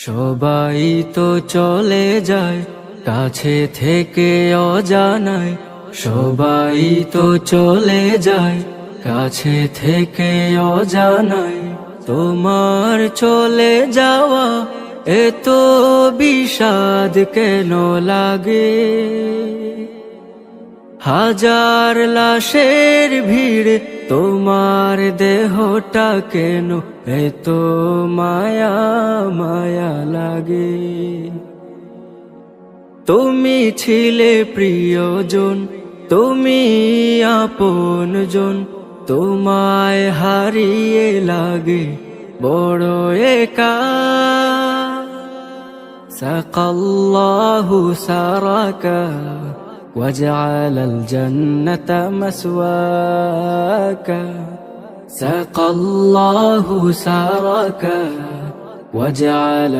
সবাই তো চলে যায় কাছে থেকে অজানায়, সবাই তো চলে যায় কাছে থেকে অজানায়। তোমার চলে যাওয়া এত বিষাদ কেন লাগে? হাজার লাশের ভিড় তোমার দেহটা কেন এত মায়া মায়া লাগে? তুমি ছিলে প্রিয়জন, তুমি আপনজন, তোমায় হারিয়ে লাগে বড় একা। সাকাল্লাহু সারাকা وجعل الجنة مسواك، سقى الله سارك وجعل